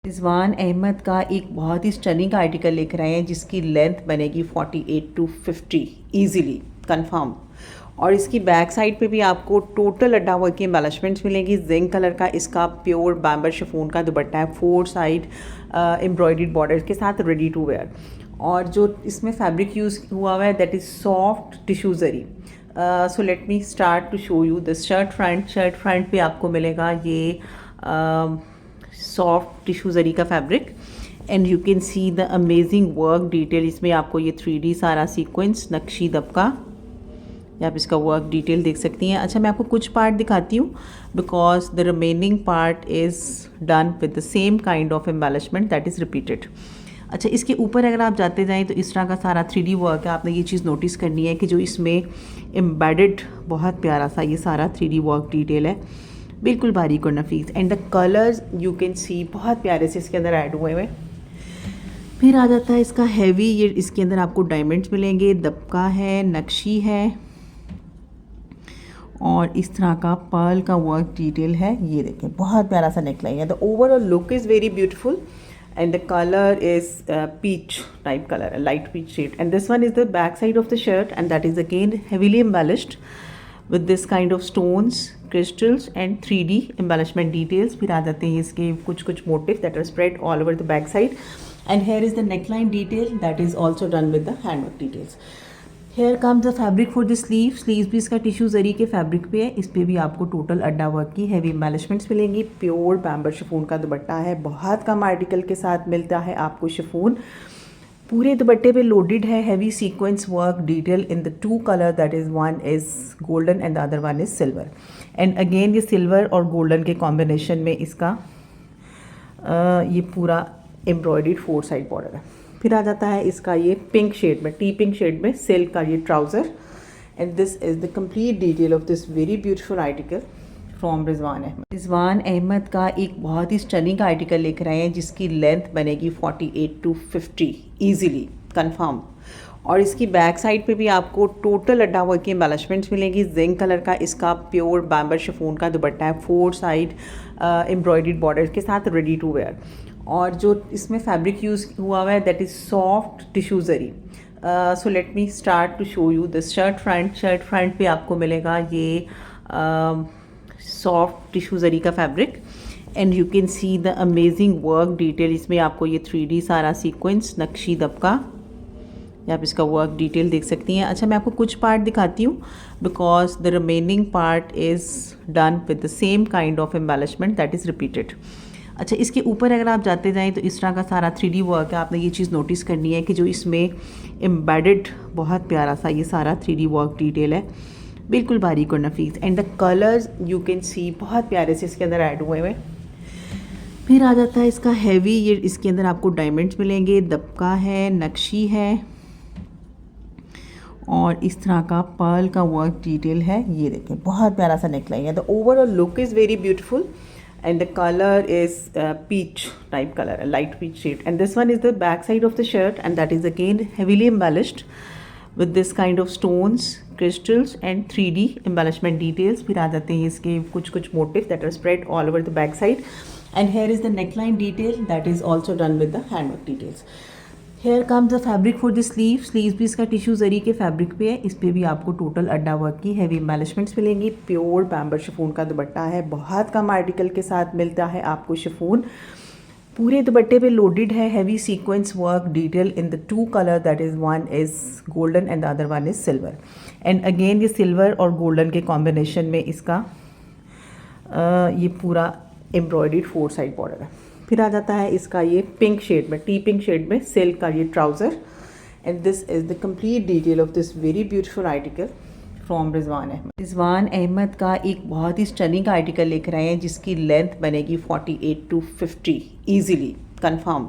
रिजवान अहमद का एक बहुत ही स्टनिंग आर्टिकल लेकर आए हैं जिसकी लेंथ बनेगी 48 टू 50 ईजीली कंफर्म। और इसकी बैक साइड पे भी आपको टोटल अड्डा वर्क की एम्बेलिशमेंट्स मिलेंगी। जिंक कलर का इसका प्योर बैम्बर शिफॉन का दुपट्टा है, 4 साइड एम्ब्रॉयडर्ड बॉर्डर के साथ रेडी टू वेयर। और जो इसमें फैब्रिक यूज़ हुआ हुआ है that is soft tissue zari. So let me start to show you this shirt front पे आपको मिलेगा ये सॉफ्ट टिश्यू जरी का fabric and you can see the amazing work detail. इसमें आपको ये 3D सारा सीक्वेंस नक्शी दबका, आप इसका वर्क डिटेल देख सकती हैं। अच्छा, मैं आपको कुछ पार्ट दिखाती हूँ because the remaining part is done with the same kind of embellishment that is repeated. अच्छा, इसके ऊपर अगर आप जाते जाएँ तो इस तरह का सारा 3D वर्क है। आपने ये चीज़ नोटिस करनी है कि जो इसमें एम्बेडेड बहुत प्यारा सा ये सारा 3D वर्क डिटेल है, बिल्कुल बारीक और नफीस। And the colours you can see बहुत प्यारे से इसके अंदर ऐड हुए हुए। फिर आ जाता है इसका हैवी, ये इसके अंदर आपको डायमंड्स मिलेंगे, दबका है, नक्शी है और इस तरह का पर्ल का वर्क डिटेल है। ये देखें बहुत प्यारा सा नेकलाइन है। The overall look is very beautiful and the color is peach type color, a light peach shade. And this one is the back side of the shirt and that is again heavily embellished with this kind of stones, crystals and 3D embellishment details. फिर आ जाते हैं इसके कुछ motifs that are spread all over the back side. And here is the neckline detail that is also done with the handwork details. Here comes the fabric for the sleeve. Sleeves भी इसका tissue जरी के fabric पे है। इस पे भी आपको total अड्डा वर्क की हैवी एम्बेलिशमेंट्स मिलेंगी। प्योर बैम्बर शिफॉन का दुपट्टा है, बहुत कम आर्टिकल के साथ मिलता है आपको शिफॉन। पूरे दुपट्टे पे लोडेड है heavy sequence work detail in the 2 colour that is one is golden and the other one is silver. And again ये सिल्वर और गोल्डन के कॉम्बिनेशन में इसका ये पूरा एम्ब्रॉयडर्ड 4 साइड बॉर्डर है। फिर आ जाता है इसका ये पिंक शेड में, टी पिंक शेड में सिल्क का ये trouser. And this is the complete detail of this very beautiful article from Rizwan Ahmed. Rizwan Ahmed का एक बहुत ही स्टनिंग आर्टिकल लेकर आए हैं जिसकी लेंथ बनेगी 48 टू 50 ईजीली कंफर्म। और इसकी बैक साइड पे भी आपको टोटल अड्डा वर्क की एम्बेलिशमेंट्स मिलेंगी। जिंक कलर का इसका प्योर बैम्बर शिफॉन का दुपट्टा है, 4 साइड एम्ब्रॉयडर्ड बॉर्डर के साथ रेडी टू वेयर। और जो इसमें फैब्रिक यूज़ हुआ हुआ है that is soft tissue zari. So let me start to show you this shirt front पे आपको मिलेगा ये सॉफ्ट टिश्यू जरी का fabric and you can see the amazing work detail. इसमें आपको ये 3D सारा सीक्वेंस नक्शी दबका, आप इसका वर्क डिटेल देख सकती हैं। अच्छा, मैं आपको कुछ पार्ट दिखाती हूँ because the remaining part is done with the same kind of embellishment that is repeated. अच्छा, इसके ऊपर अगर आप जाते जाएँ तो इस तरह का सारा 3D वर्क है। आपने ये चीज़ नोटिस करनी है कि जो इसमें एम्बेडेड बहुत प्यारा सा ये सारा 3D वर्क डिटेल है, बिल्कुल बारीक और नफीस। And the colours you can see बहुत प्यारे से इसके अंदर ऐड हुए हुए। फिर आ जाता है इसका हैवी, ये इसके अंदर आपको डायमंड्स मिलेंगे, दबका है, नक्शी है और इस तरह का पर्ल का वर्क डिटेल है। ये देखें बहुत प्यारा सा नेकलाइन है। The overall look is very beautiful and the color is peach type color, a light peach shade. And this one is the back side of the shirt and that is again heavily embellished with this kind of stones, crystals and 3D embellishment details. फिर आ जाते हैं इसके कुछ motifs that are spread all over the back side. And here is the neckline detail that is also done with the handwork details. Here comes the fabric for the sleeve. Sleeves भी इसका tissue जरी के fabric पे है। इस पे भी आपको total अड्डा वर्क की हैवी एम्बेलिशमेंट्स मिलेंगी। प्योर बैम्बर शिफॉन का दुपट्टा है, बहुत कम आर्टिकल के साथ मिलता है आपको शिफॉन। पूरे दुपट्टे पे लोडेड है heavy sequence work detail in the 2 colour that is one is golden and the other one is silver. And again ये सिल्वर और गोल्डन के कॉम्बिनेशन में इसका ये पूरा एम्ब्रॉयडर्ड 4 साइड बॉर्डर है। फिर आ जाता है इसका ये पिंक शेड में, टी पिंक शेड में सिल्क का ये trouser. And this is the complete detail of this very beautiful article from Rizwan Ahmed. Rizwan Ahmed का एक बहुत ही स्टनिंग आर्टिकल लेकर आए हैं जिसकी लेंथ बनेगी 48 टू 50 ईजीली कंफर्म।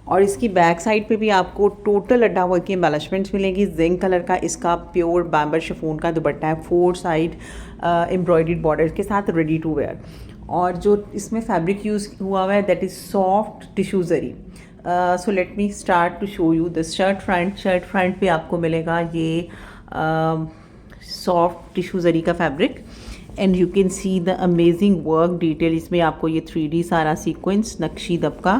और इसकी बैक साइड पे भी आपको टोटल अड्डा वर्क की एम्बेलिशमेंट्स मिलेंगी। जिंक कलर का इसका प्योर बैम्बर शिफॉन का दुपट्टा है, 4 साइड एम्ब्रॉयडर्ड बॉर्डर के साथ रेडी टू वेयर। और जो इसमें फैब्रिक यूज़ हुआ हुआ है that is soft tissue zari. So let me start to show you this shirt front पे आपको मिलेगा ये सॉफ्ट टिश्यू जरी का fabric and you can see the amazing work detail. इसमें आपको ये 3D सारा सीक्वेंस नक्शी दबका,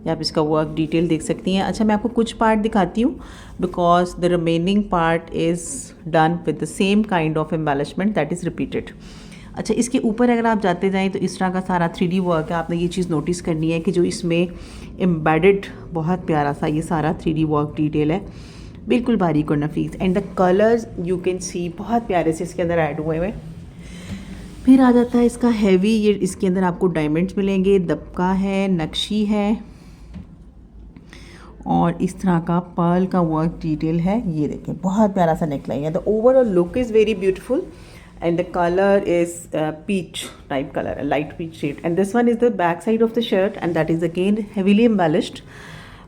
आप इसका वर्क डिटेल देख सकती हैं। अच्छा, मैं आपको कुछ पार्ट दिखाती हूँ because the remaining part is done with the same kind of embellishment that is repeated. अच्छा, इसके ऊपर अगर आप जाते जाएँ तो इस तरह का सारा 3D वर्क है। आपने ये चीज़ नोटिस करनी है कि जो इसमें एम्बेडेड बहुत प्यारा सा ये सारा 3D वर्क डिटेल है, बिल्कुल बारीक और नफीस। And the colours you can see बहुत प्यारे से इसके अंदर ऐड हुए हुए। फिर आ जाता है इसका हैवी, ये इसके अंदर आपको डायमंड्स मिलेंगे, दबका है, नक्शी है और इस तरह का पर्ल का वर्क डिटेल है। ये देखें, बहुत प्यारा सा नेकलाइन है। The overall look is very beautiful and the color is peach type color, a light peach shade. And this one is the back side of the shirt, and that is again heavily embellished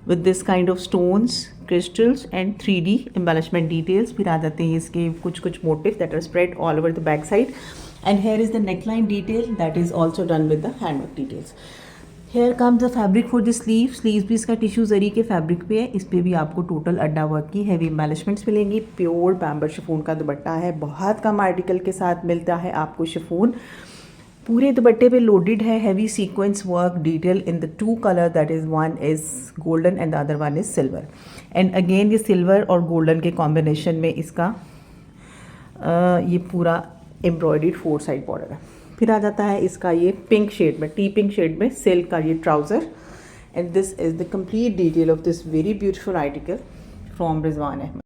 with this kind of stones, crystals and 3D embellishment details. फिर आ जाते हैं इसके कुछ motifs that are spread all over the back side. And here is the neckline detail that is also done with the handwork details. Here comes the fabric for the sleeve. Sleeves भी इसका tissue जरी के fabric पे है। इस पे भी आपको total अड्डा वर्क की हैवी एम्बेलिशमेंट्स मिलेंगी। प्योर पैम्बर शिफॉन का दुपट्टा है, बहुत कम आर्टिकल के साथ मिलता है आपको शिफॉन। पूरे दुपट्टे पे लोडेड है heavy sequence work detail in the 2 colour, that is one is golden and the other one is silver. And again ये सिल्वर और गोल्डन के कॉम्बिनेशन में इसका ये पूरा एम्ब्रॉयडर्ड 4 साइड बॉर्डर है। फिर आ जाता है इसका ये पिंक शेड में, टी पिंक शेड में सिल्क का ये trouser. And this is the complete detail of this very beautiful article from Rizwan Ahmad.